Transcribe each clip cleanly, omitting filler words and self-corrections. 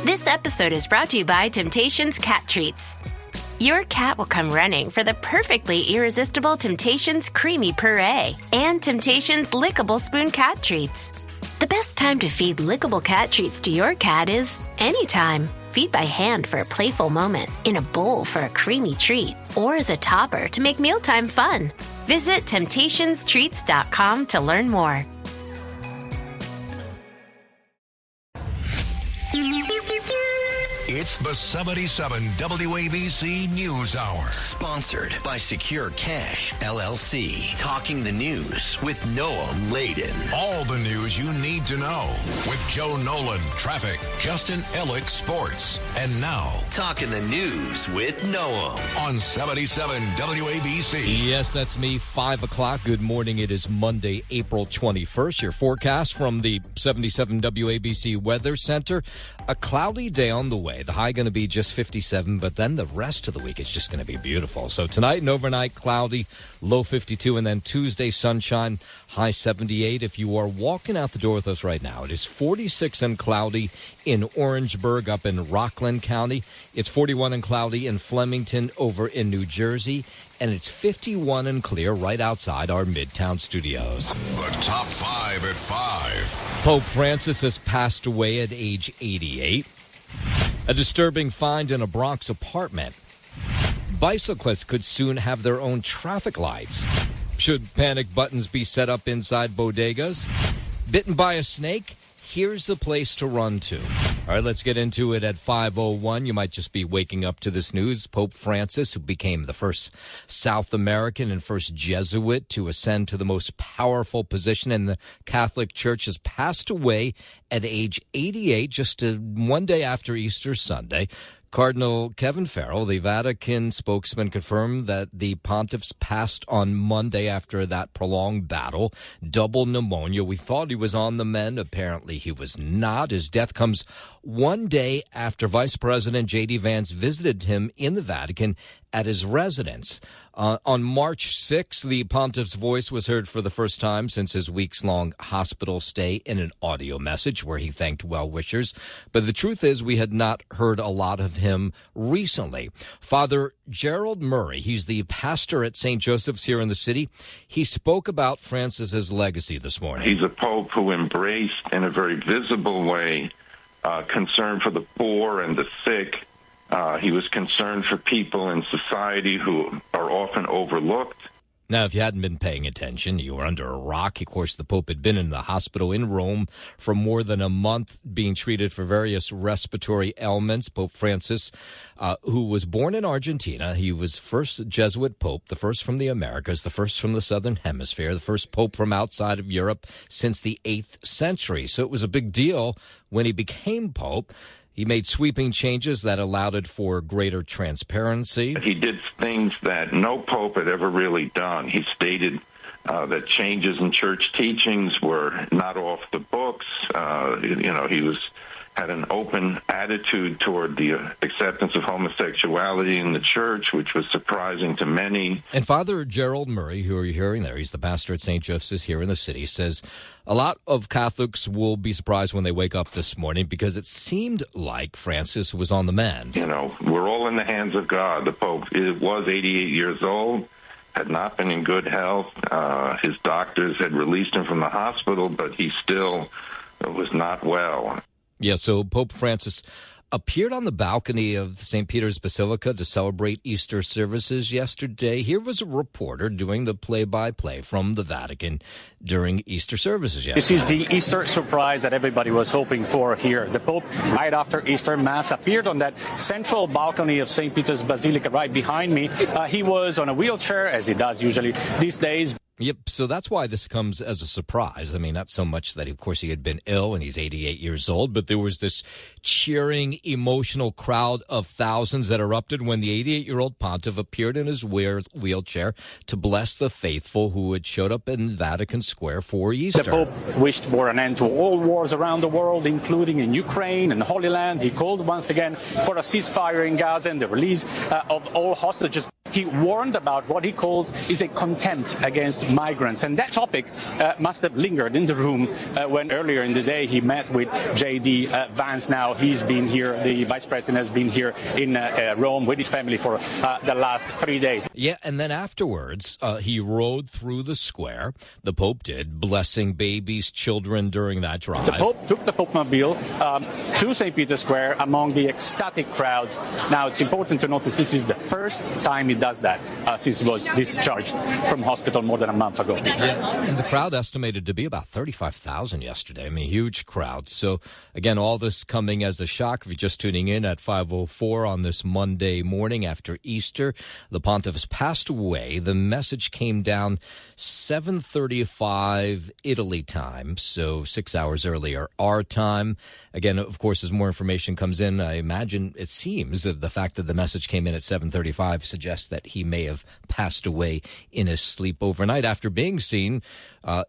This episode is brought to you by Temptations Cat Treats. Your cat will come running for the perfectly irresistible Temptations Creamy Puree and Temptations Lickable Spoon Cat Treats. The best time to feed lickable cat treats to your cat is anytime. Feed by hand for a playful moment, in a bowl for a creamy treat, or as a topper to make mealtime fun. Visit TemptationsTreats.com to learn more. It's the 77 WABC News Hour. Sponsored by Secure Cash, LLC. Talking the news with Noam Laden. All the news you need to know with Joe Nolan, traffic, Justin Ellick, sports. And now, Talking the news with Noam. On 77 WABC. Yes, that's me, 5 o'clock. Good morning. It is Monday, April 21st. Your forecast from the 77 WABC Weather Center. A cloudy day on the way. The high going to be just 57, but then the rest of the week is just going to be beautiful. So tonight and overnight, cloudy, low 52, and then Tuesday, sunshine, high 78. If you are walking out the door with us right now, it is 46 and cloudy in Orangeburg up in Rockland County. It's 41 and cloudy in Flemington over in New Jersey. And it's 51 and clear right outside our Midtown studios. The top 5 at 5. Pope Francis has passed away at age 88. A disturbing find in a Bronx apartment. Bicyclists could soon have their own traffic lights. Should panic buttons be set up inside bodegas? Bitten by a snake? Here's the place to run to. All right, let's get into it at 5:01. You might just be waking up to this news. Pope Francis, who became the first South American and first Jesuit to ascend to the most powerful position in the Catholic Church, has passed away at age 88, just one day after Easter Sunday. Cardinal Kevin Farrell, the Vatican spokesman, confirmed that the pontiff's passed on Monday after that prolonged battle, double pneumonia. We thought he was on the mend. Apparently he was not. His death comes one day after Vice President J.D. Vance visited him in the Vatican at his residence. On March 6th, the pontiff's voice was heard for the first time since his weeks-long hospital stay in an audio message where he thanked well-wishers. But the truth is we had not heard a lot of him recently. Father Gerald Murray, he's the pastor at St. Joseph's here in the city. He spoke about Francis's legacy this morning. He's a pope who embraced in a very visible way concern for the poor and the sick. He was concerned for people in society who are often overlooked. Now, if you hadn't been paying attention, you were under a rock. Of course, the Pope had been in the hospital in Rome for more than a month being treated for various respiratory ailments. Pope Francis, who was born in Argentina, he was first Jesuit Pope, the first from the Americas, the first from the Southern Hemisphere, the first Pope from outside of Europe since the 8th century. So it was a big deal when he became Pope. He made sweeping changes that allowed it for greater transparency. He did things that no pope had ever really done. He stated that changes in church teachings were not off the books. He had an open attitude toward the acceptance of homosexuality in the church, which was surprising to many. And Father Gerald Murray, who are you hearing there, he's the pastor at St. Joseph's here in the city, says a lot of Catholics will be surprised when they wake up this morning because it seemed like Francis was on the mend. You know, we're all in the hands of God. The Pope was 88 years old, had not been in good health. His doctors had released him from the hospital, but he still was not well. Yeah, so Pope Francis appeared on the balcony of St. Peter's Basilica to celebrate Easter services yesterday. Here was a reporter doing the play-by-play from the Vatican during Easter services yesterday. This is the Easter surprise that everybody was hoping for here. The Pope, right after Easter Mass, appeared on that central balcony of St. Peter's Basilica right behind me. He was on a wheelchair, as he does usually these days. Yep, so that's why this comes as a surprise. I mean, not so much that, of course, he had been ill and he's 88 years old, but there was this cheering, emotional crowd of thousands that erupted when the 88-year-old pontiff appeared in his wheelchair to bless the faithful who had showed up in Vatican Square for Easter. The Pope wished for an end to all wars around the world, including in Ukraine and Holy Land. He called once again for a ceasefire in Gaza and the release of all hostages. he warned about what he called is a contempt against migrants. And that topic must have lingered in the room when earlier in the day he met with J.D. Vance. Now he's been here, the vice president has been here in Rome with his family for the last 3 days. Yeah, and then afterwards, he rode through the square. The Pope did, blessing babies, children during that drive. The Pope took the Pope-mobile to St. Peter's Square among the ecstatic crowds. Now, it's important to notice this is the first time he does that since he was discharged from hospital more than a month ago. Yeah, and the crowd estimated to be about 35,000 yesterday. I mean, huge crowd. So, again, all this coming as a shock. If you're just tuning in at 5:04 on this Monday morning after Easter, the pontiff has passed away. The message came down 7:35 Italy time, so 6 hours earlier our time. Again, of course, as more information comes in, I imagine it seems that the fact that the message came in at 7:35 suggests that he may have passed away in his sleep overnight after being seen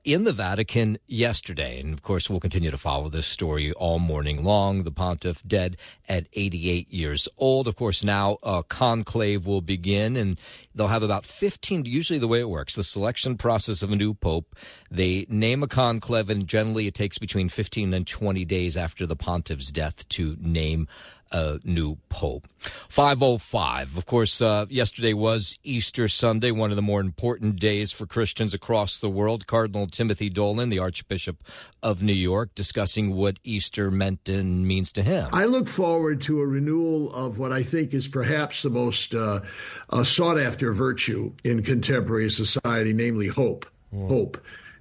in the Vatican yesterday. And, of course, we'll continue to follow this story all morning long. The pontiff dead at 88 years old. Of course, now a conclave will begin, and they'll have about 15, usually the way it works, the selection process of a new pope. They name a conclave, and generally it takes between 15 and 20 days after the pontiff's death to name a new pope. 5:05. Of course, yesterday was Easter Sunday, one of the more important days for Christians across the world. Cardinal Timothy Dolan, the Archbishop of New York, discussing what Easter meant and means to him. I look forward to a renewal of what I think is perhaps the most sought-after virtue in contemporary society, namely hope. Hope.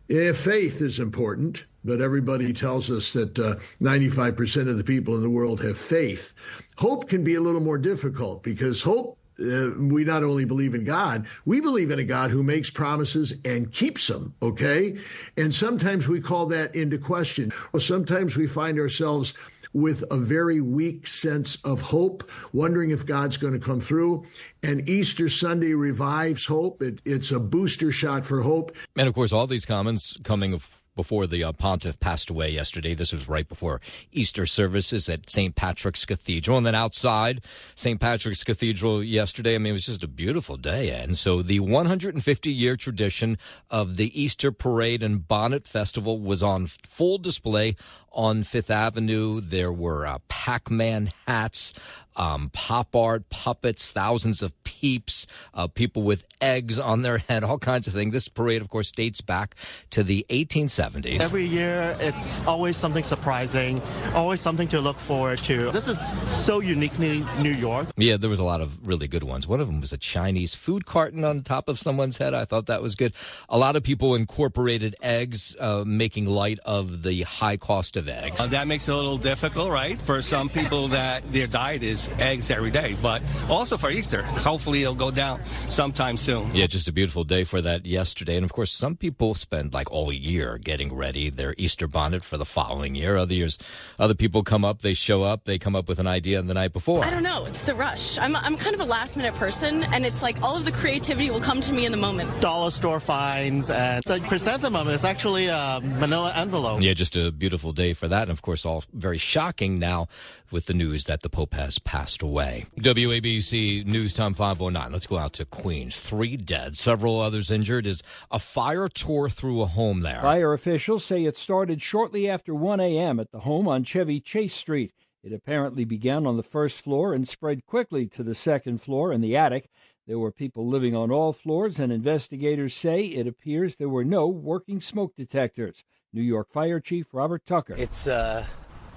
Faith is important, but everybody tells us that 95% of the people in the world have faith. Hope can be a little more difficult because hope, we not only believe in God, we believe in a God who makes promises and keeps them, okay? And sometimes we call that into question. Or sometimes we find ourselves with a very weak sense of hope, wondering if God's going to come through. And Easter Sunday revives hope. It's a booster shot for hope. And, of course, all these comments coming before the pontiff passed away yesterday. This was right before Easter services at St. Patrick's Cathedral. And then outside St. Patrick's Cathedral yesterday, I mean, it was just a beautiful day. And so the 150-year tradition of the Easter Parade and Bonnet Festival was on full display on Fifth Avenue. There were Pac-Man hats, pop art, puppets, thousands of peeps, people with eggs on their head, all kinds of things. This parade, of course, dates back to the 1870s. Every year, it's always something surprising, always something to look forward to. This is so uniquely New York. Yeah, there was a lot of really good ones. One of them was a Chinese food carton on top of someone's head. I thought that was good. A lot of people incorporated eggs, making light of the high cost of eggs. That makes it a little difficult, right? For some people that their diet is eggs every day, but also for Easter. Hopefully it'll go down sometime soon. Yeah, just a beautiful day for that yesterday. And of course, some people spend like all year getting ready their Easter bonnet for the following year. Other people come up, they show up, they come up with an idea the night before. I don't know. It's the rush. I'm kind of a last minute person, and it's like all of the creativity will come to me in the moment. Dollar store finds, and the chrysanthemum is actually a manila envelope. Yeah, just a beautiful day for that. And of course, all very shocking now with the news that the Pope has passed away. WABC News Time 5:09. Let's go out to Queens. 3 dead, several others injured as a fire tore through a home there. Fire officials say it started shortly after 1 a.m. at the home on Chevy Chase Street. It apparently began on the first floor and spread quickly to the second floor and the attic. There were people living on all floors, and investigators say it appears there were no working smoke detectors. New York Fire Chief Robert Tucker. It's a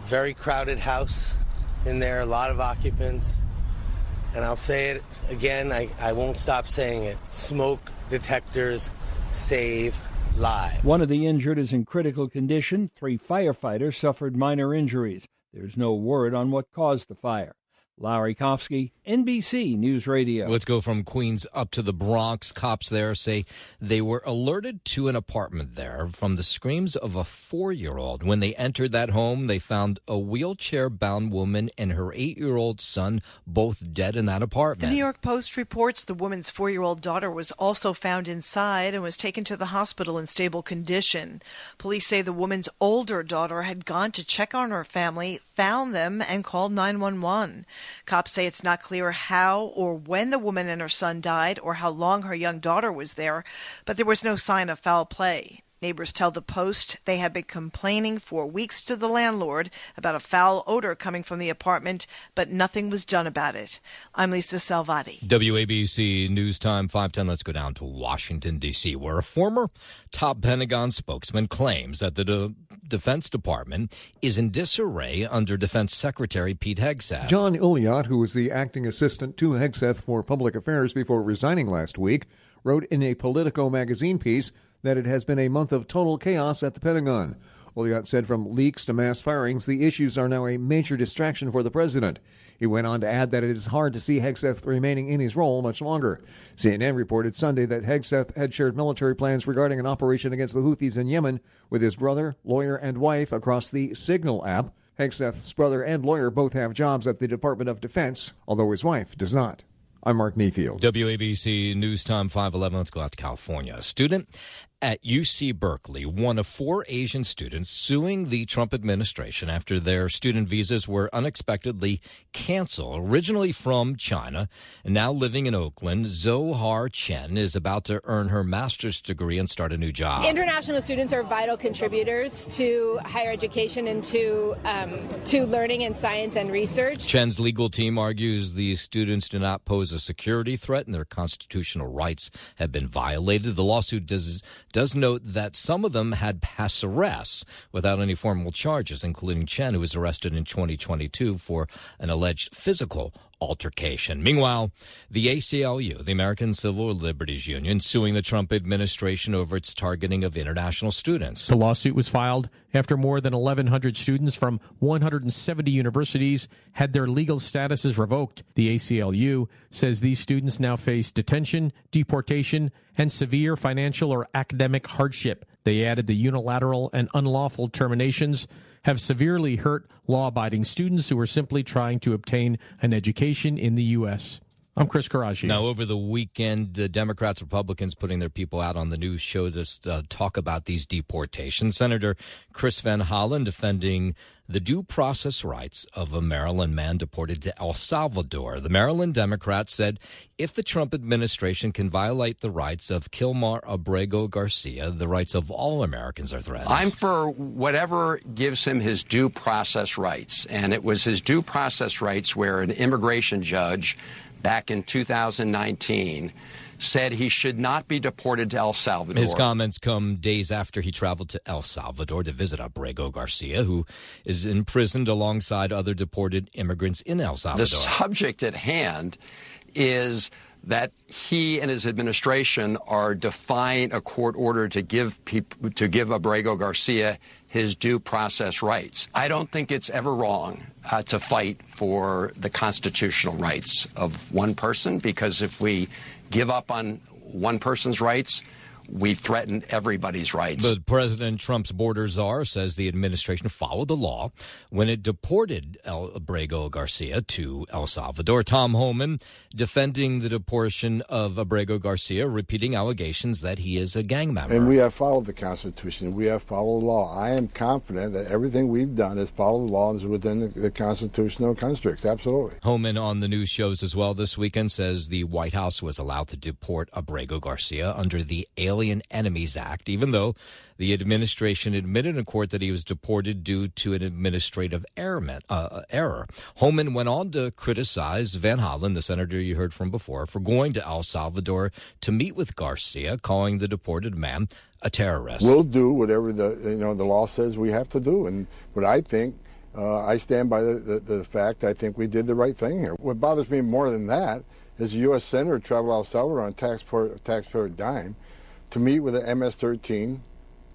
very crowded house in there, a lot of occupants. And I'll say it again, I won't stop saying it. Smoke detectors save lives. One of the injured is in critical condition. 3 firefighters suffered minor injuries. There's no word on what caused the fire. Larry Kofsky, NBC News Radio. Let's go from Queens up to the Bronx. Cops there say they were alerted to an apartment there from the screams of a 4-year-old. When they entered that home, they found a wheelchair-bound woman and her 8-year-old son, both dead in that apartment. The New York Post reports the woman's 4-year-old daughter was also found inside and was taken to the hospital in stable condition. Police say the woman's older daughter had gone to check on her family, found them, and called 911. Cops say it's not clear how or when the woman and her son died or how long her young daughter was there, but there was no sign of foul play. Neighbors tell the Post they had been complaining for weeks to the landlord about a foul odor coming from the apartment, but nothing was done about it. I'm Lisa Salvati. WABC News Time 510. Let's go down to Washington, D.C., where a former top Pentagon spokesman claims that the Defense Department is in disarray under Defense Secretary Pete Hegseth. John Illiott, who was the acting assistant to Hegseth for public affairs before resigning last week, wrote in a Politico magazine piece that it has been a month of total chaos at the Pentagon. Illiott said from leaks to mass firings, the issues are now a major distraction for the president. He went on to add that it is hard to see Hegseth remaining in his role much longer. CNN reported Sunday that Hegseth had shared military plans regarding an operation against the Houthis in Yemen with his brother, lawyer, and wife across the Signal app. Hegseth's brother and lawyer both have jobs at the Department of Defense, although his wife does not. I'm Mark Mayfield. WABC News Time 511. Let's go out to California. A student at UC Berkeley, one of 4 Asian students suing the Trump administration after their student visas were unexpectedly canceled. Originally from China and now living in Oakland, Zohar Chen is about to earn her master's degree and start a new job. International students are vital contributors to higher education and to learning in science and research. Chen's legal team argues these students do not pose a security threat and their constitutional rights have been violated. The lawsuit does note that some of them had pass arrests without any formal charges, including Chen, who was arrested in 2022 for an alleged physical altercation. Meanwhile, the ACLU, the American Civil Liberties Union, suing the Trump administration over its targeting of international students. The lawsuit was filed after more than 1,100 students from 170 universities had their legal statuses revoked. The ACLU says these students now face detention, deportation, and severe financial or academic hardship. They added the unilateral and unlawful terminations have severely hurt law-abiding students who are simply trying to obtain an education in the U.S. I'm Chris Carraggi. Now, over the weekend, the Democrats, Republicans putting their people out on the news show to talk about these deportations. Senator Chris Van Hollen defending the due process rights of a Maryland man deported to El Salvador. The Maryland Democrats said if the Trump administration can violate the rights of Kilmar Abrego Garcia, the rights of all Americans are threatened. I'm for whatever gives him his due process rights. And it was his due process rights where an immigration judge back in 2019 said he should not be deported to El Salvador. His comments come days after he traveled to El Salvador to visit Abrego Garcia, who is imprisoned alongside other deported immigrants in El Salvador. The subject at hand is that he and his administration are defying a court order to give Abrego Garcia his due process rights. I don't think it's ever wrong to fight for the constitutional rights of one person, because if we give up on one person's rights, we threaten everybody's rights. But President Trump's border czar says the administration followed the law when it deported Abrego Garcia to El Salvador. Tom Homan defending the deportation of Abrego Garcia, repeating allegations that he is a gang member. And we have followed the Constitution. We have followed the law. I am confident that everything we've done is follow the law and is within the constitutional constructs. Absolutely. Homan on the news shows as well this weekend says the White House was allowed to deport Abrego Garcia under the Alien Enemies Act, even though the administration admitted in court that he was deported due to an administrative error. Homan went on to criticize Van Hollen, the senator you heard from before, for going to El Salvador to meet with Garcia, calling the deported man a terrorist. We'll do whatever the law says we have to do, and what I think. I stand by the fact I think we did the right thing here. What bothers me more than that is a U.S. senator traveled to El Salvador on taxpayer dime to meet with an MS-13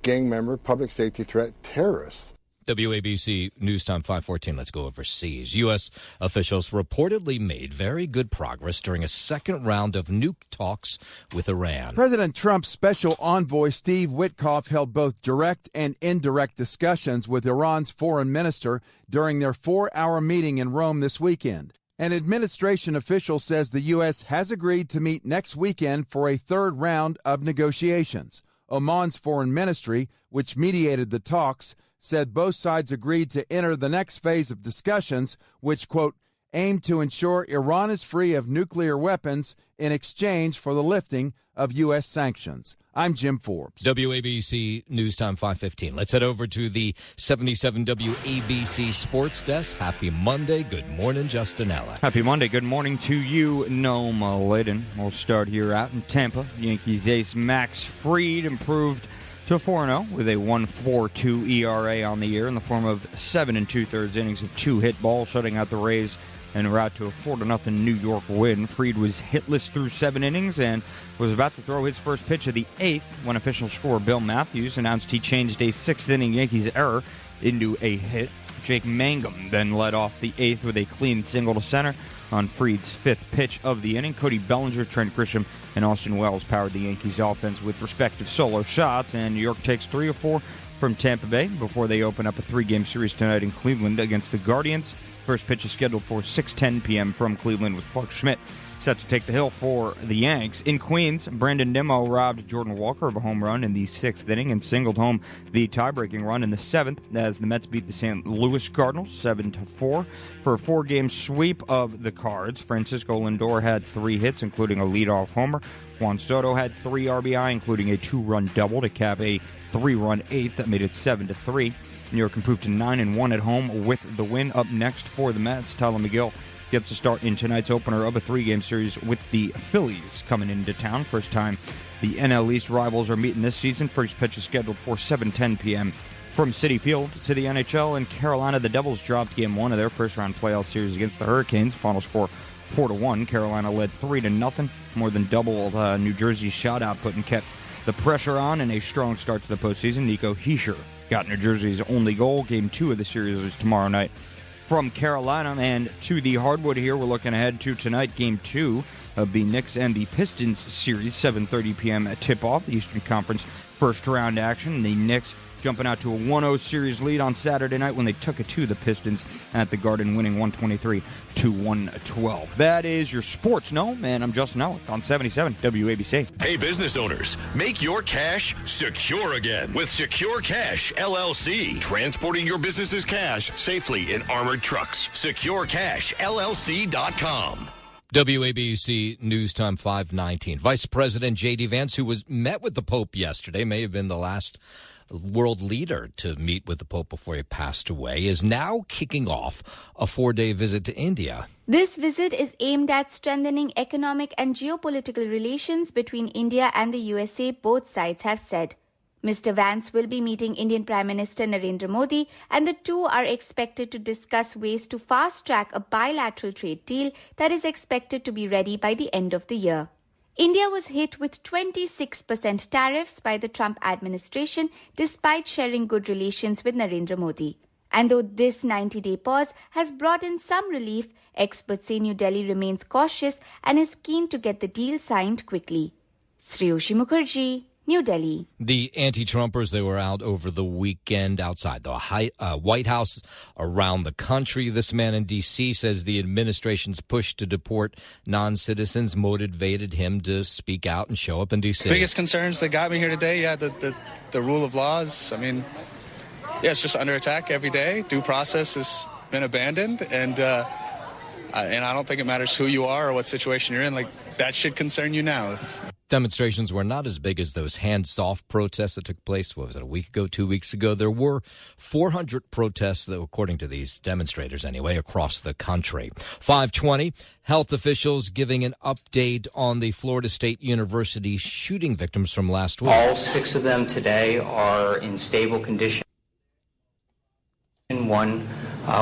gang member, public safety threat terrorist. WABC News Time 514. Let's go overseas. U.S. officials reportedly made very good progress during a second round of nuke talks with Iran. President Trump's special envoy Steve Witkoff held both direct and indirect discussions with Iran's foreign minister during their 4-hour meeting in Rome this weekend. An administration official says the U.S. has agreed to meet next weekend for a third round of negotiations. Oman's foreign ministry, which mediated the talks, said both sides agreed to enter the next phase of discussions, which, quote, aimed to ensure Iran is free of nuclear weapons in exchange for the lifting of U.S. sanctions. I'm Jim Forbes. WABC News Time 5:15. Let's head over to the 77 WABC Sports Desk. Happy Monday. Good morning, Justin Ella. Happy Monday. Good morning to you, Noam Laden. We'll start here out in Tampa. Yankees ace Max Fried improved to 4-0 with a 1.42 ERA on the year in the form of 7 2/3 innings of 2 hit balls, shutting out the Rays en route to a 4-0 New York win. Fried was hitless through 7 innings and was about to throw his first pitch of the 8th when official scorer Bill Matthews announced he changed a 6th-inning Yankees error into a hit. Jake Mangum then led off the 8th with a clean single to center on Fried's 5th pitch of the inning. Cody Bellinger, Trent Grisham, and Austin Wells powered the Yankees offense with respective solo shots, and New York takes 3 of 4 from Tampa Bay before they open up a 3-game series tonight in Cleveland against the Guardians. First pitch is scheduled for 6:10 p.m. from Cleveland, with Clark Schmidt set to take the hill for the Yanks. In Queens, Brandon Nimmo robbed Jordan Walker of a home run in the 6th inning and singled home the tie-breaking run in the 7th as the Mets beat the St. Louis Cardinals 7-4 for a 4-game sweep of the Cards. Francisco Lindor had 3 hits, including a leadoff homer. Juan Soto had 3 RBI, including a 2-run double to cap a 3-run 8th that made it 7-3. New York improved to 9-1 at home with the win. Up next for the Mets, Tyler McGill gets a start in tonight's opener of a 3-game series with the Phillies coming into town. First time the NL East rivals are meeting this season. First pitch is scheduled for 7:10 p.m. From Citi Field to the NHL. In Carolina, the Devils dropped Game 1 of their first-round playoff series against the Hurricanes. Final score 4-1. Carolina led 3-0, more than double New Jersey's shot output, and kept the pressure on in a strong start to the postseason. Nico Hischier got New Jersey's only goal. Game 2 of the series is tomorrow night. From Carolina and to the hardwood here, we're looking ahead to tonight, Game 2 of the Knicks and the Pistons series, 7:30 p.m. tip-off, the Eastern Conference first-round action. The Knicks jumping out to a 1-0 series lead on Saturday night when they took it to the Pistons at the Garden, winning 123-112. That is your sports, no? And I'm Justin Ellick on 77 WABC. Hey, business owners, make your cash secure again with Secure Cash LLC. Transporting your business's cash safely in armored trucks. SecureCashLLC.com. WABC News Time 5:19. Vice President J.D. Vance, who was met with the Pope yesterday, may have been the last world leader to meet with the Pope before he passed away, is now kicking off a 4-day visit to India. This visit is aimed at strengthening economic and geopolitical relations between India and the USA, both sides have said. Mr. Vance will be meeting Indian Prime Minister Narendra Modi, and the two are expected to discuss ways to fast-track a bilateral trade deal that is expected to be ready by the end of the year. India was hit with 26% tariffs by the Trump administration despite sharing good relations with Narendra Modi. And though this 90-day pause has brought in some relief, experts say New Delhi remains cautious and is keen to get the deal signed quickly. Sriyoshi Mukherjee, New Delhi. The anti-Trumpers, they were out over the weekend outside the White House around the country. This man in D.C. says the administration's push to deport non-citizens motivated him to speak out and show up in D.C. The biggest concerns that got me here today, the rule of laws. I mean, it's just under attack every day. Due process has been abandoned, and I don't think it matters who you are or what situation you're in. Like, that should concern you now. Demonstrations were not as big as those hands-off protests that took place, what was it, a week ago, 2 weeks ago? There were 400 protests, according to these demonstrators anyway, across the country. 5:20, health officials giving an update on the Florida State University shooting victims from last week. All 6 of them today are in stable condition. One,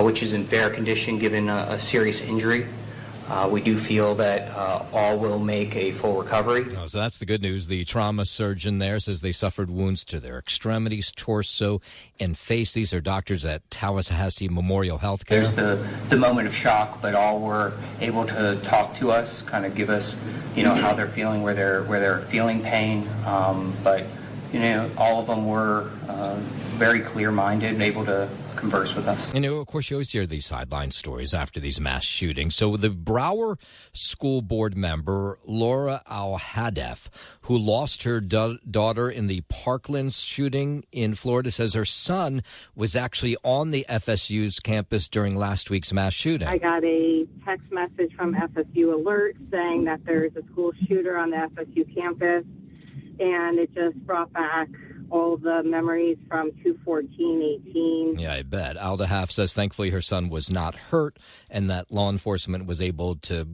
which is in fair condition given a serious injury. We do feel that all will make a full recovery. Oh, so that's the good news. The trauma surgeon there says they suffered wounds to their extremities, torso, and face. These are doctors at Tallahassee Memorial Healthcare. There's the moment of shock, but all were able to talk to us, kind of give us, how they're feeling, where they're feeling pain. But all of them were very clear-minded and able to converse with us. You know, of course, you always hear these sideline stories after these mass shootings. So the Broward School Board member, Laura Al-Hadef, who lost her daughter in the Parklands shooting in Florida, says her son was actually on the FSU's campus during last week's mass shooting. I got a text message from FSU Alert saying that there's a school shooter on the FSU campus, and it just brought back all the memories from 2/14/18. Yeah, I bet. Al-Hadef says thankfully her son was not hurt and that law enforcement was able to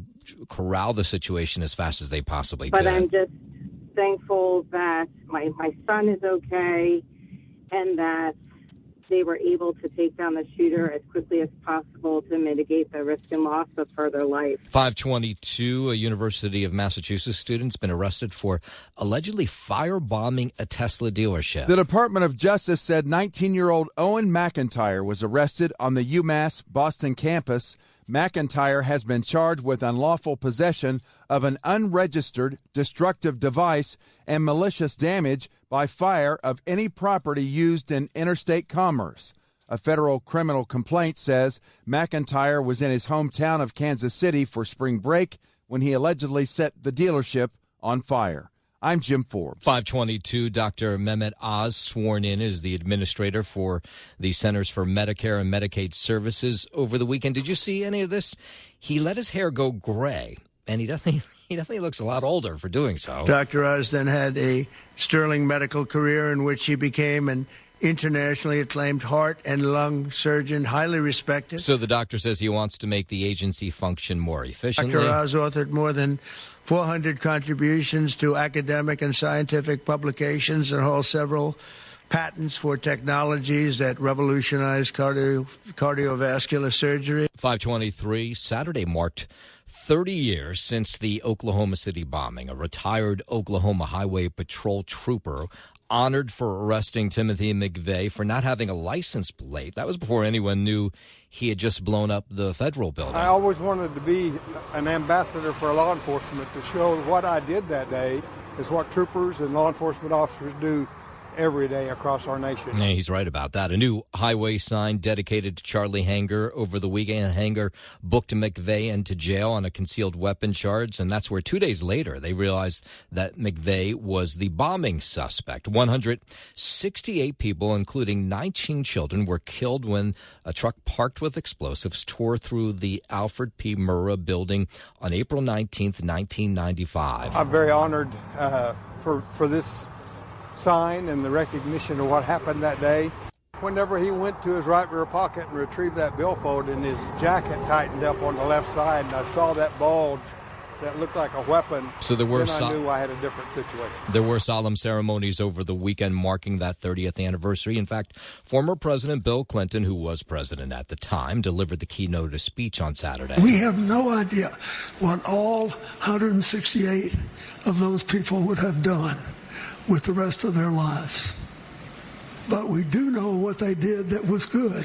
corral the situation as fast as they possibly could. But I'm just thankful that my son is okay and that they were able to take down the shooter as quickly as possible to mitigate the risk and loss of further life. 522, a University of Massachusetts student's been arrested for allegedly firebombing a Tesla dealership. The Department of Justice said 19-year-old Owen McIntyre was arrested on the UMass Boston campus. McIntyre has been charged with unlawful possession of an unregistered destructive device and malicious damage by fire of any property used in interstate commerce. A federal criminal complaint says McIntyre was in his hometown of Kansas City for spring break when he allegedly set the dealership on fire. I'm Jim Forbes. 522, Dr. Mehmet Oz sworn in as the administrator for the Centers for Medicare and Medicaid Services over the weekend. Did you see any of this? He let his hair go gray, and he definitely looks a lot older for doing so. Dr. Oz then had a sterling medical career in which he became an internationally acclaimed heart and lung surgeon, highly respected. So the doctor says he wants to make the agency function more efficiently. Dr. Oz authored more than 400 contributions to academic and scientific publications and holds several patents for technologies that revolutionize cardiovascular surgery. 523, Saturday marked 30 years since the Oklahoma City bombing. A retired Oklahoma Highway Patrol trooper honored for arresting Timothy McVeigh for not having a license plate. That was before anyone knew he had just blown up the federal building. I always wanted to be an ambassador for law enforcement to show what I did that day is what troopers and law enforcement officers do every day across our nation. Yeah, he's right about that. A new highway sign dedicated to Charlie Hanger over the weekend. Hanger booked McVeigh into jail on a concealed weapon charge, and that's where 2 days later they realized that McVeigh was the bombing suspect. 168 people, including 19 children, were killed when a truck parked with explosives tore through the Alfred P. Murrah building on April 19th, 1995. I'm very honored for this sign and the recognition of what happened that day. Whenever he went to his right rear pocket and retrieved that billfold, and his jacket tightened up on the left side, and I saw that bulge that looked like a weapon, so then I knew I had a different situation. There were solemn ceremonies over the weekend marking that 30th anniversary. In fact, former President Bill Clinton, who was president at the time, delivered the keynote speech on Saturday. We have no idea what all 168 of those people would have done with the rest of their lives. But we do know what they did that was good.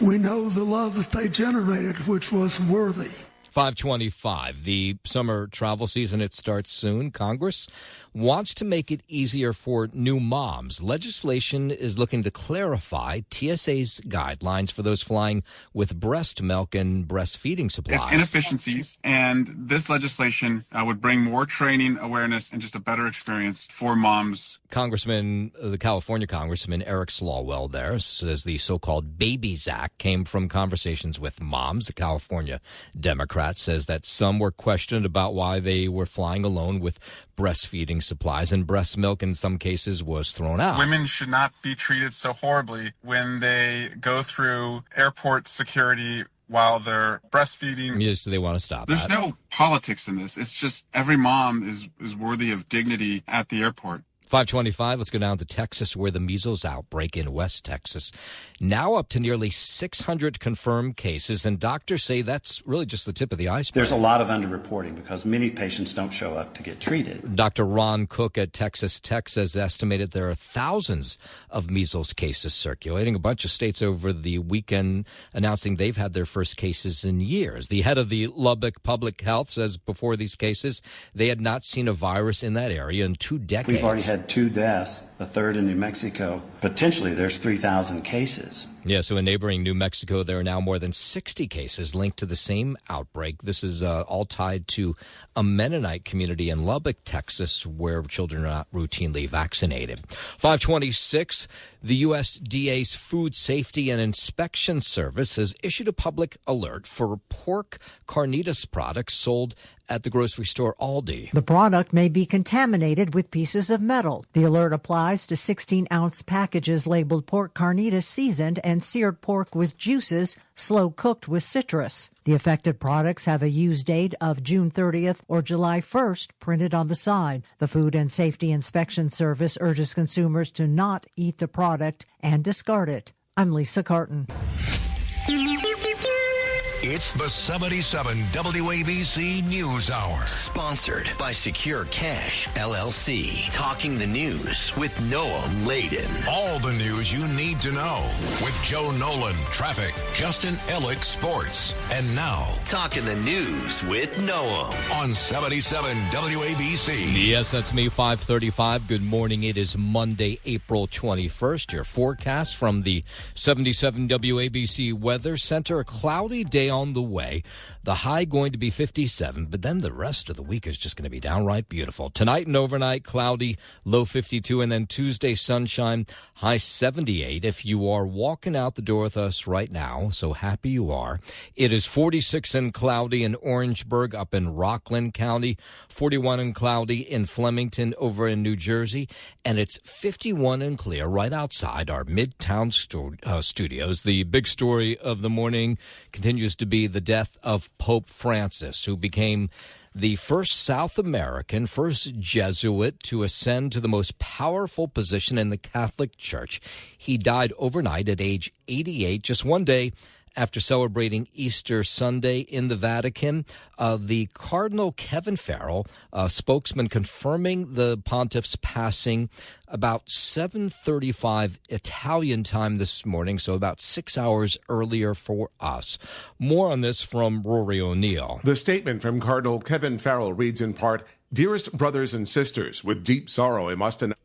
We know the love that they generated, which was worthy. 525, the summer travel season, it starts soon. Congress wants to make it easier for new moms. Legislation is looking to clarify TSA's guidelines for those flying with breast milk and breastfeeding supplies. It's inefficiencies, and this legislation would bring more training, awareness, and just a better experience for moms. The California Congressman Eric Swalwell there says the so-called Babies Act came from conversations with moms. The California Democrat says that some were questioned about why they were flying alone with breastfeeding supplies, and breast milk in some cases was thrown out. Women should not be treated so horribly when they go through airport security while they're breastfeeding. Yes, they want to stop that. There's no politics in this. It's just every mom is worthy of dignity at the airport. 525, let's go down to Texas, where the measles outbreak in West Texas now up to nearly 600 confirmed cases, and doctors say that's really just the tip of the iceberg. There's a lot of underreporting because many patients don't show up to get treated. Dr. Ron Cook at Texas Tech says estimated there are thousands of measles cases circulating. A bunch of states over the weekend announcing they've had their first cases in years. The head of the Lubbock Public Health says before these cases, they had not seen a virus in that area in 2 decades. We've already had 2 deaths a third in New Mexico. Potentially, there's 3,000 cases. Yeah, so in neighboring New Mexico, there are now more than 60 cases linked to the same outbreak. This is all tied to a Mennonite community in Lubbock, Texas, where children are not routinely vaccinated. 526, the USDA's Food Safety and Inspection Service has issued a public alert for pork carnitas products sold at the grocery store Aldi. The product may be contaminated with pieces of metal. The alert applies to 16-ounce packages labeled pork carnitas seasoned and seared pork with juices, slow cooked with citrus. The affected products have a use date of June 30th or July 1st printed on the side. The Food and Safety Inspection Service urges consumers to not eat the product and discard it. I'm Lisa Carton. It's the 77 WABC News Hour. Sponsored by Secure Cash, LLC. Talking the news with Noam Laden. All the news you need to know with Joe Nolan, traffic, Justin Ellick, sports. And now, Talking the news with Noam. On 77 WABC. Yes, that's me, 535. Good morning. It is Monday, April 21st. Your forecast from the 77 WABC Weather Center. A cloudy day on the way. The high going to be 57, but then the rest of the week is just going to be downright beautiful. Tonight and overnight, cloudy, low 52, and then Tuesday, sunshine, high 78. If you are walking out the door with us right now, so happy you are. It is 46 and cloudy in Orangeburg up in Rockland County, 41 and cloudy in Flemington over in New Jersey, and it's 51 and clear right outside our Midtown studios. The big story of the morning continues to be the death of Pope Francis, who became the first South American, first Jesuit to ascend to the most powerful position in the Catholic Church. He died overnight at age 88, just one day after celebrating Easter Sunday in the Vatican. The Cardinal Kevin Farrell, spokesman confirming the pontiff's passing about 7:35 Italian time this morning, so about 6 hours earlier for us. More on this from Rory O'Neill. The statement from Cardinal Kevin Farrell reads in part, "Dearest brothers and sisters, with deep sorrow I must announce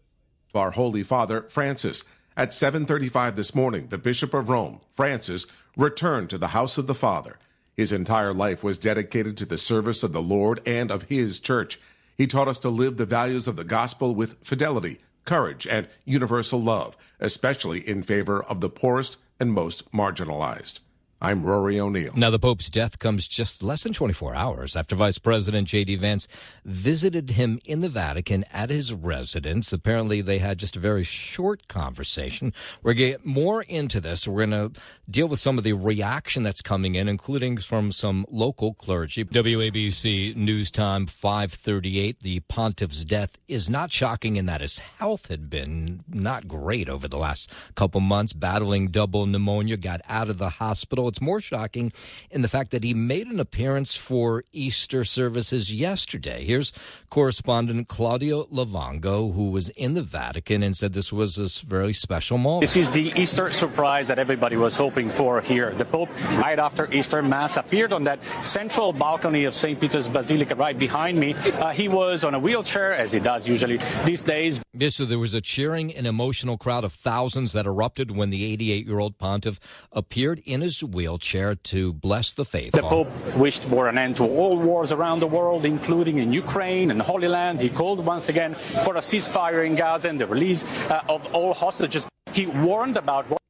our Holy Father, Francis. At 7:35 this morning, the Bishop of Rome, Francis, returned to the house of the Father. His entire life was dedicated to the service of the Lord and of His Church. He taught us to live the values of the gospel with fidelity, courage, and universal love, especially in favor of the poorest and most marginalized." I'm Rory O'Neill. Now, the Pope's death comes just less than 24 hours after Vice President J.D. Vance visited him in the Vatican at his residence. Apparently, they had just a very short conversation. We're going to get more into this. We're going to deal with some of the reaction that's coming in, including from some local clergy. WABC News Time 5:38. The pontiff's death is not shocking in that his health had been not great over the last couple months, battling double pneumonia, got out of the hospital. It's more shocking in the fact that he made an appearance for Easter services yesterday. Here's correspondent Claudio Lavango, who was in the Vatican and said this was a very special moment. This is the Easter surprise that everybody was hoping for here. The Pope, right after Easter Mass, appeared on that central balcony of St. Peter's Basilica right behind me. He was on a wheelchair, as he does usually these days. Yes, so there was a cheering and emotional crowd of thousands that erupted when the 88-year-old pontiff appeared in his wheelchair to bless the faithful. The Pope wished for an end to all wars around the world, including in Ukraine and Holy Land. He called once again for a ceasefire in Gaza and the release of all hostages. He warned about what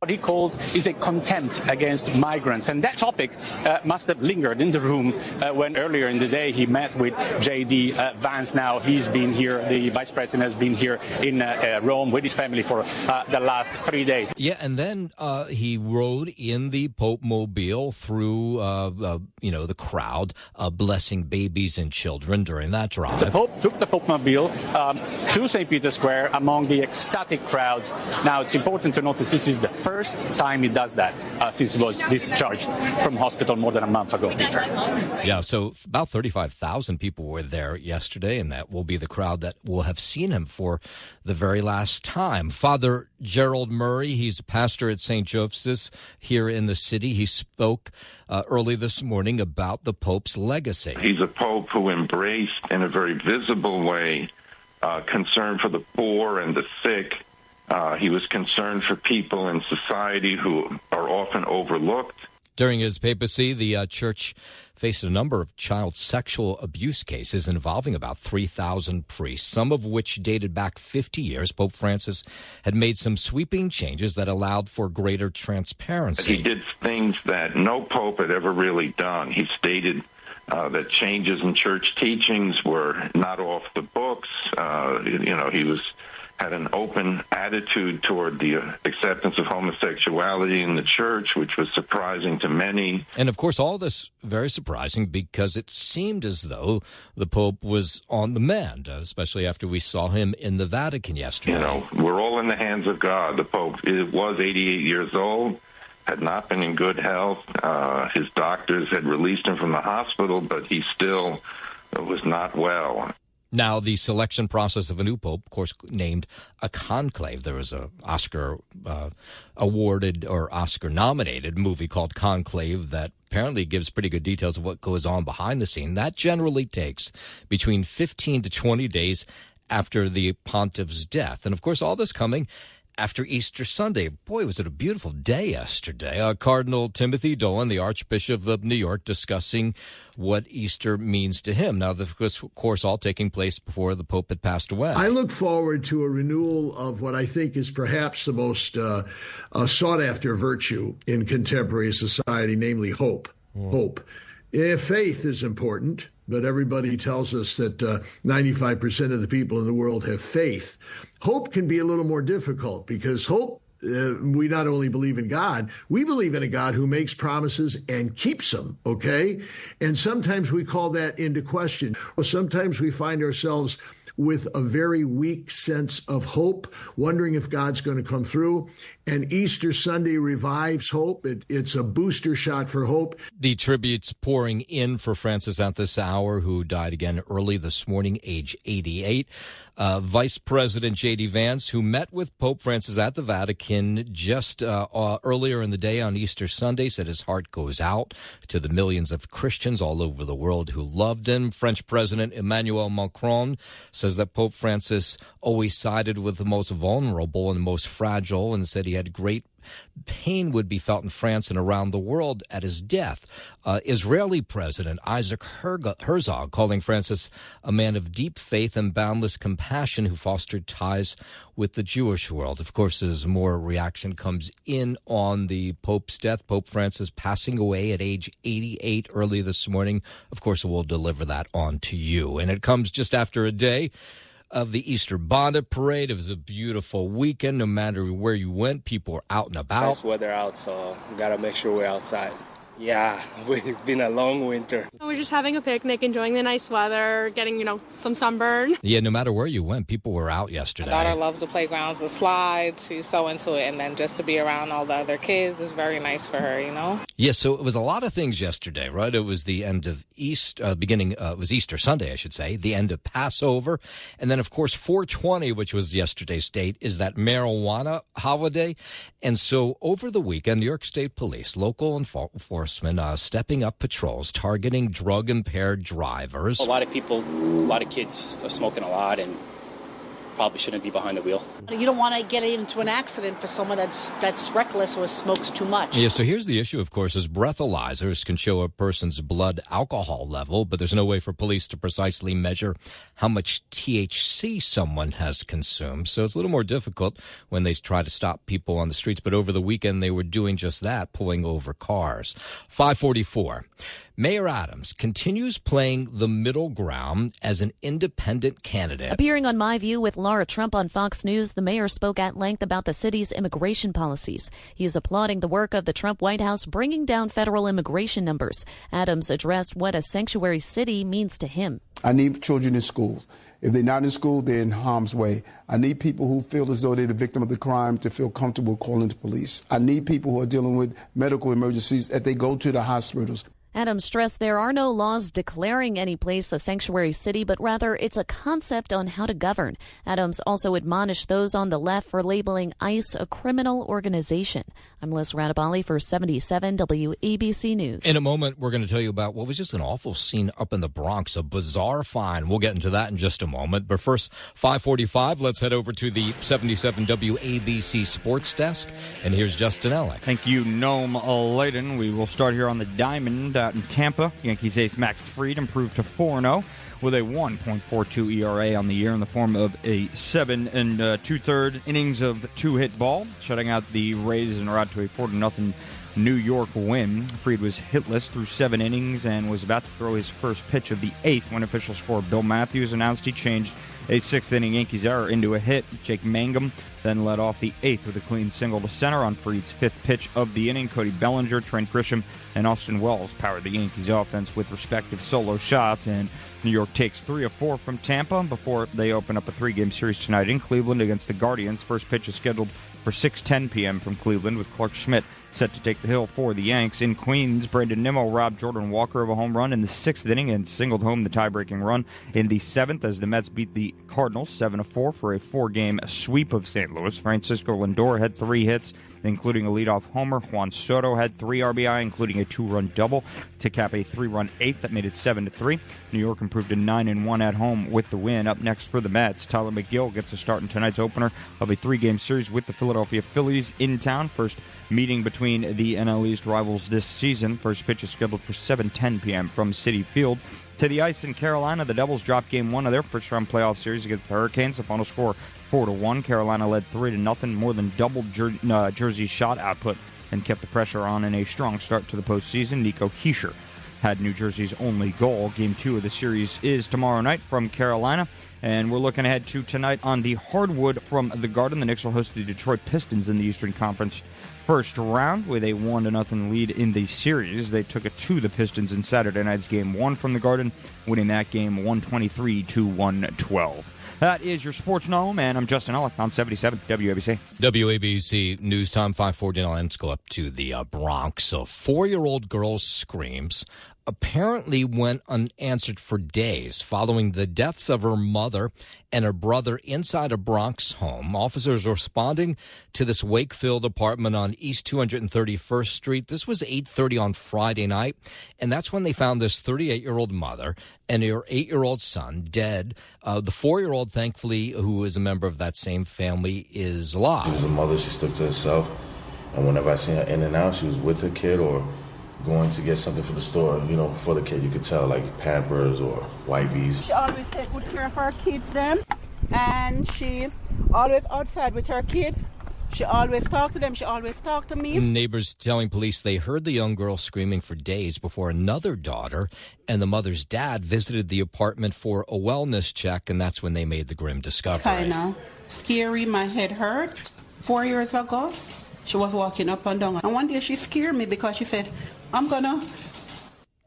he called is a contempt against migrants. And that topic must have lingered in the room when earlier in the day he met with J.D. Vance. Now he's been here, the vice president has been here in Rome with his family for the last 3 days. Yeah, and then he rode in the Pope Mobile through, the crowd, blessing babies and children during that drive. The Pope took the Pope Mobile to St. Peter's Square among the ecstatic crowds. Now it's important to notice this is the first time he does that since he was discharged from hospital more than a month ago, Peter. Yeah, so about 35,000 people were there yesterday, and that will be the crowd that will have seen him for the very last time. Father Gerald Murray, he's a pastor at St. Joseph's here in the city. He spoke early this morning about the Pope's legacy. He's a Pope who embraced in a very visible way concern for the poor and the sick. He was concerned for people in society who are often overlooked. During his papacy, the church faced a number of child sexual abuse cases involving about 3,000 priests, some of which dated back 50 years. Pope Francis had made some sweeping changes that allowed for greater transparency. He did things that no pope had ever really done. He stated that changes in church teachings were not off the books. He had an open attitude toward the acceptance of homosexuality in the church, which was surprising to many. And, of course, all this very surprising because it seemed as though the Pope was on the mend, especially after we saw him in the Vatican yesterday. We're all in the hands of God. The Pope was 88 years old, had not been in good health. His doctors had released him from the hospital, but he still was not well. Now, the selection process of a new pope, of course, named a conclave. There was an Oscar-awarded or Oscar-nominated movie called Conclave that apparently gives pretty good details of what goes on behind the scene. That generally takes between 15 to 20 days after the pontiff's death. And, of course, all this coming after Easter Sunday. Boy, was it a beautiful day yesterday. Cardinal Timothy Dolan, the Archbishop of New York, discussing what Easter means to him. Now, this was, of course, all taking place before the Pope had passed away. I look forward to a renewal of what I think is perhaps the most sought-after virtue in contemporary society, namely hope. Hope. Faith is important, but everybody tells us that 95% of the people in the world have faith. Hope can be a little more difficult because hope, we not only believe in God, we believe in a God who makes promises and keeps them, okay? And sometimes we call that into question. Or sometimes we find ourselves with a very weak sense of hope, wondering if God's going to come through. And Easter Sunday revives hope. It's a booster shot for hope. The tributes pouring in for Francis at this hour, who died again early this morning, age 88. Vice President J.D. Vance, who met with Pope Francis at the Vatican just earlier in the day on Easter Sunday, said his heart goes out to the millions of Christians all over the world who loved him. French President Emmanuel Macron says that Pope Francis always sided with the most vulnerable and most fragile, and said he had great pain would be felt in France and around the world at his death. Israeli President Isaac Herzog calling Francis a man of deep faith and boundless compassion who fostered ties with the Jewish world. Of course, as more reaction comes in on the Pope's death, Pope Francis passing away at age 88 early this morning. Of course, we'll deliver that on to you. And it comes just after a day of the Easter Bonnet Parade. It was a beautiful weekend. No matter where you went, people were out and about. Nice weather out, so we got to make sure we're outside. Yeah, it's been a long winter. We're just having a picnic, enjoying the nice weather, getting, some sunburn. Yeah, no matter where you went, people were out yesterday. My daughter loves the playgrounds, the slides. She's so into it. And then just to be around all the other kids is very nice for her, Yeah, so it was a lot of things yesterday, right? It was the end of it was Easter Sunday, I should say, the end of Passover. And then, of course, 420, which was yesterday's date, is that marijuana holiday. And so over the weekend, New York State Police, local enforcement, stepping up patrols, targeting drug-impaired drivers. A lot of kids are smoking a lot and probably shouldn't be behind the wheel. You don't want to get into an accident for someone that's reckless or smokes too much. Yeah, so here's the issue, of course, is breathalyzers can show a person's blood alcohol level, but there's no way for police to precisely measure how much THC someone has consumed. So it's a little more difficult when they try to stop people on the streets. But over the weekend, they were doing just that, pulling over cars. 544. Mayor Adams continues playing the middle ground as an independent candidate. Appearing on My View with Laura Trump on Fox News, the mayor spoke at length about the city's immigration policies. He is applauding the work of the Trump White House bringing down federal immigration numbers. Adams addressed what a sanctuary city means to him. I need children in schools. If they're not in school, they're in harm's way. I need people who feel as though they're the victim of the crime to feel comfortable calling the police. I need people who are dealing with medical emergencies that they go to the hospitals. Adams stressed there are no laws declaring any place a sanctuary city, but rather it's a concept on how to govern. Adams also admonished those on the left for labeling ICE a criminal organization. I'm Liz Radabali for 77 WABC News. In a moment, we're going to tell you about what was just an awful scene up in the Bronx, a bizarre find. We'll get into that in just a moment. But first, 5:45, let's head over to the 77 WABC Sports Desk. And here's Justin Ellick. Thank you, Noam Layden. We will start here on the Diamond out in Tampa. Yankees ace Max Fried improved to 4-0 with a 1.42 ERA on the year in the form of a 7 2/3 innings of two-hit ball, shutting out the Rays en route to a 4-0 New York win. Fried was hitless through 7 innings and was about to throw his first pitch of the 8th when official scorer Bill Matthews announced he changed a 6th-inning Yankees error into a hit. Jake Mangum then led off the 8th with a clean single to center on Fried's 5th pitch of the inning. Cody Bellinger, Trent Grisham, and Austin Wells powered the Yankees offense with respective solo shots, and New York takes 3 of 4 from Tampa before they open up a 3-game series tonight in Cleveland against the Guardians. First pitch is scheduled for 6:10 p.m. from Cleveland, with Clark Schmidt set to take the hill for the Yanks. In Queens, Brandon Nimmo robbed Jordan Walker of a home run in the 6th inning and singled home the tie-breaking run in the 7th as the Mets beat the Cardinals 7-4 for a 4-game sweep of St. Louis. Francisco Lindor had 3 hits, including a leadoff homer. Juan Soto had 3 RBI, including a 2-run double to cap a 3-run 8th that made it 7-3. New York improved to 9-1 at home with the win. Up next for the Mets, Tyler McGill gets a start in tonight's opener of a 3-game series with the Philadelphia Phillies in town. First meeting between the NL East rivals this season. First pitch is scheduled for 7:10 p.m. from Citi Field. To the ice in Carolina, the Devils dropped Game 1 of their first-round playoff series against the Hurricanes. The final score 4-1. Carolina led 3-0, more than doubled Jersey's shot output and kept the pressure on in a strong start to the postseason. Nico Hischier had New Jersey's only goal. Game 2 of the series is tomorrow night from Carolina. And we're looking ahead to tonight on the hardwood from the Garden. The Knicks will host the Detroit Pistons in the Eastern Conference first round with a 1-0 lead in the series. They took it to the Pistons in Saturday night's Game 1 from the Garden, winning that game 123-112. That is your Sports Gnome, and I'm Justin Ellick on 77 WABC. WABC News Time 549. Let's go up to the Bronx. A 4-year-old girl's screams apparently went unanswered for days following the deaths of her mother and her brother inside a Bronx home. Officers responding to this Wakefield apartment on East 231st Street. This was 8:30 on Friday night, and that's when they found this 38-year-old mother and her 8-year-old son dead. The 4-year-old, thankfully, who is a member of that same family, is alive. She was a mother. She stuck to herself, and whenever I seen her in and out, she was with her kid or going to get something for the store, for the kid. You could tell, like Pampers or Whitebees. She always take good care of her kids, them, and she always outside with her kids. She always talk to them. She always talk to me. Neighbors telling police they heard the young girl screaming for days before another daughter and the mother's dad visited the apartment for a wellness check, and that's when they made the grim discovery. It's kind of scary. My head hurt. 4 years ago, she was walking up and down. And one day she scared me because she said, I'm gonna.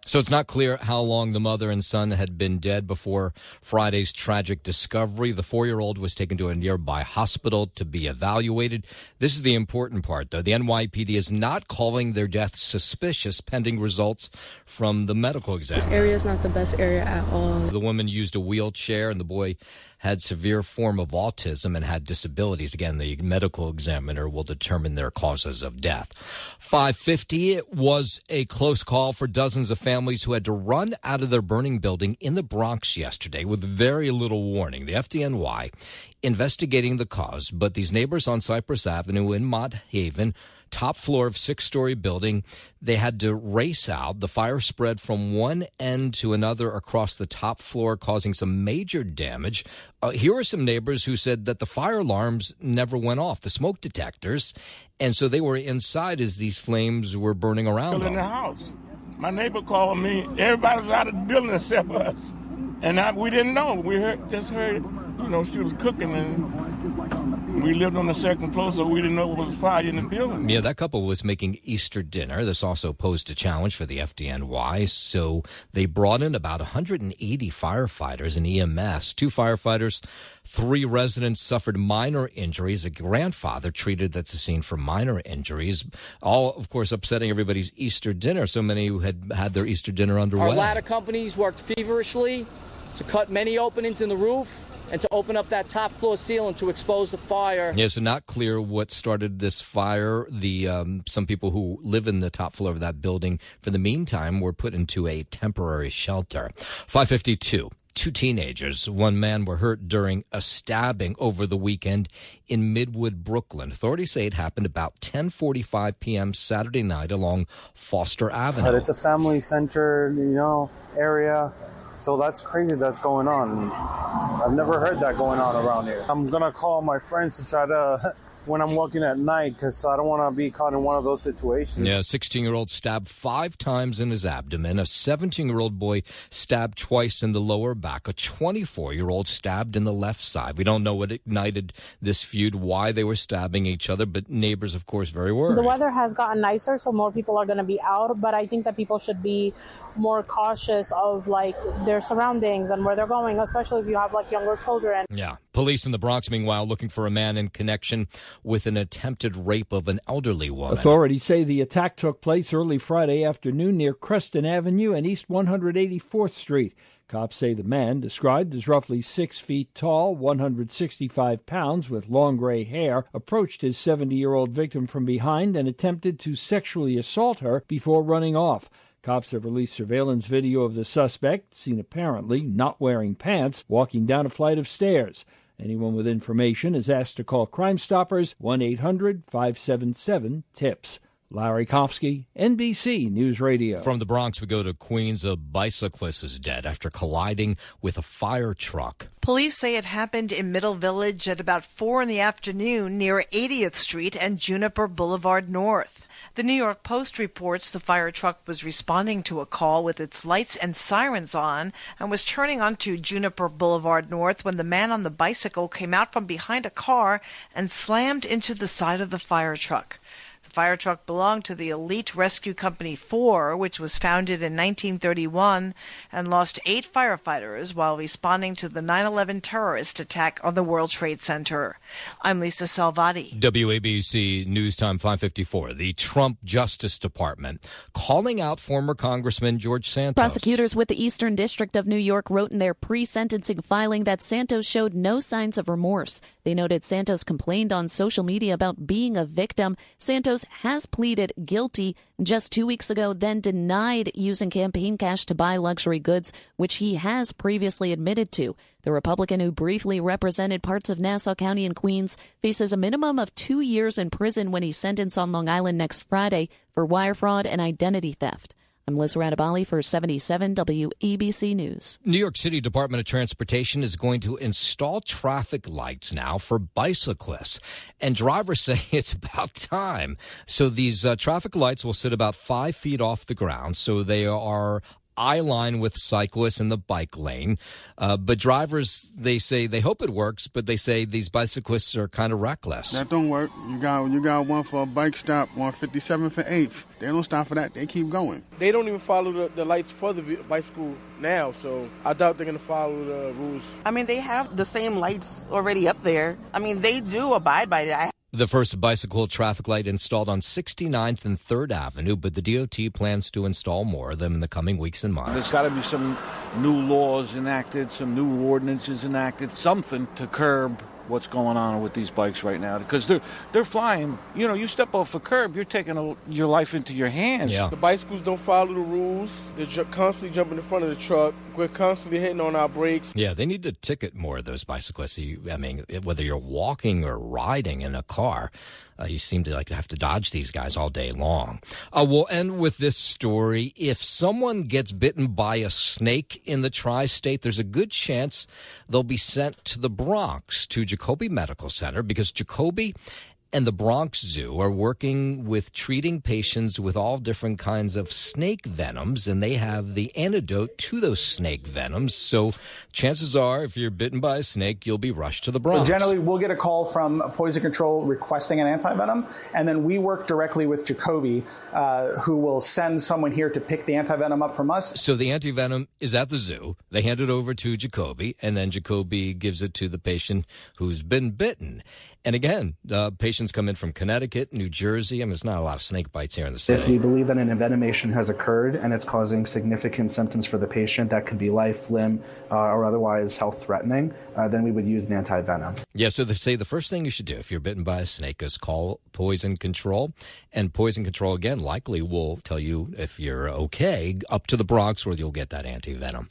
So it's not clear how long the mother and son had been dead before Friday's tragic discovery. The 4-year-old was taken to a nearby hospital to be evaluated. This is the important part, though. The NYPD is not calling their deaths suspicious pending results from the medical exam. This area is not the best area at all. The woman used a wheelchair, and the boy had severe form of autism and had disabilities. Again, the medical examiner will determine their causes of death. 5:50, it was a close call for dozens of families who had to run out of their burning building in the Bronx yesterday with very little warning. The FDNY investigating the cause, but these neighbors on Cypress Avenue in Mott Haven, top floor of 6-story building, they had to race out. The fire spread from one end to another across the top floor, causing some major damage. Here are some neighbors who said that the fire alarms never went off, the smoke detectors, and so they were inside as these flames were burning around them. In the house. My neighbor called me. Everybody's out of the building except us. And we didn't know. We just heard, she was cooking and We lived on the second floor, so we didn't know it was fire in the building. Yeah, that couple was making Easter dinner. This also posed a challenge for the FDNY, so they brought in about 180 firefighters and EMS. 2 firefighters, 3 residents suffered minor injuries. A grandfather treated at the scene for minor injuries. All, of course, upsetting everybody's Easter dinner. So many who had had their Easter dinner underway. Our ladder companies worked feverishly to cut many openings in the roof and to open up that top floor ceiling to expose the fire. Yeah, so not clear what started this fire. Some people who live in the top floor of that building, for the meantime, were put into a temporary shelter. 5:52. 2 teenagers, 1 man, were hurt during a stabbing over the weekend in Midwood, Brooklyn. Authorities say it happened about 10:45 p.m. Saturday night along Foster Avenue. But it's a family-centered, area. So that's crazy that's going on. I've never heard that going on around here. I'm going to call my friends to try to, when I'm working at night, because I don't want to be caught in one of those situations. Yeah, a 16-year-old stabbed 5 times in his abdomen. A 17-year-old boy stabbed twice in the lower back. A 24-year-old stabbed in the left side. We don't know what ignited this feud, why they were stabbing each other, but neighbors, of course, very worried. The weather has gotten nicer, so more people are going to be out, but I think that people should be more cautious of, their surroundings and where they're going, especially if you have, younger children. Yeah. Police in the Bronx, meanwhile, looking for a man in connection with an attempted rape of an elderly woman. Authorities say the attack took place early Friday afternoon near Creston Avenue and East 184th Street. Cops say the man, described as roughly 6 feet tall, 165 pounds, with long gray hair, approached his 70-year-old victim from behind and attempted to sexually assault her before running off. Cops have released surveillance video of the suspect, seen apparently not wearing pants, walking down a flight of stairs. Anyone with information is asked to call Crime Stoppers, 1-800-577-TIPS. Larry Kofsky, NBC News Radio. From the Bronx, we go to Queens. A bicyclist is dead after colliding with a fire truck. Police say it happened in Middle Village at about 4 in the afternoon near 80th Street and Juniper Boulevard North. The New York Post reports the fire truck was responding to a call with its lights and sirens on and was turning onto Juniper Boulevard North when the man on the bicycle came out from behind a car and slammed into the side of the fire truck. The fire truck belonged to the Elite Rescue Company 4, which was founded in 1931 and lost 8 firefighters while responding to the 9/11 terrorist attack on the World Trade Center. I'm Lisa Salvati. WABC News Time 5:54. The Trump Justice Department calling out former Congressman George Santos. Prosecutors with the Eastern District of New York wrote in their pre-sentencing filing that Santos showed no signs of remorse. They noted Santos complained on social media about being a victim. Santos has pleaded guilty just 2 weeks ago, then denied using campaign cash to buy luxury goods, which he has previously admitted to. The Republican who briefly represented parts of Nassau County and Queens faces a minimum of 2 years in prison when he's sentenced on Long Island next Friday for wire fraud and identity theft. I'm Liz Radabali for 77 WABC News. New York City Department of Transportation is going to install traffic lights now for bicyclists. And drivers say it's about time. So these traffic lights will sit about 5 feet off the ground. So they are eye line with cyclists in the bike lane. But drivers, they say they hope it works, but they say these bicyclists are kind of reckless. That don't work. You got one for a bike stop, 157 for 8th. They don't stop for that. They keep going. They don't even follow the lights for the bicycle now, so I doubt they're going to follow the rules. I mean, they have the same lights already up there. I mean, they do abide by it. The first bicycle traffic light installed on 69th and 3rd Avenue, but the DOT plans to install more of them in the coming weeks and months. There's got to be some new laws enacted, some new ordinances enacted, something to curb what's going on with these bikes right now, because they're flying. You know, you step off a curb, you're taking your life into your hands. Yeah. The bicycles don't follow the rules. They're constantly jumping in front of the truck. We're constantly hitting on our brakes. Yeah, they need to ticket more of those bicyclists. I mean, whether you're walking or riding in a car, you seem to have to dodge these guys all day long. We'll end with this story. If someone gets bitten by a snake in the tri-state, there's a good chance they'll be sent to the Bronx, to Jacoby Medical Center, because Jacoby and the Bronx Zoo are working with treating patients with all different kinds of snake venoms, and they have the antidote to those snake venoms. So chances are, if you're bitten by a snake, you'll be rushed to the Bronx. Generally, we'll get a call from Poison Control requesting an antivenom, and then we work directly with Jacoby, who will send someone here to pick the antivenom up from us. So the antivenom is at the zoo. They hand it over to Jacoby, and then Jacoby gives it to the patient who's been bitten. And again, patients come in from Connecticut, New Jersey. I mean, there's not a lot of snake bites here in the city. If we believe that an envenomation has occurred and it's causing significant symptoms for the patient that could be life, limb, or otherwise health-threatening, then we would use an antivenom. Yeah, so they say the first thing you should do if you're bitten by a snake is call Poison Control. And Poison Control, again, likely will tell you if you're okay up to the Bronx where you'll get that antivenom.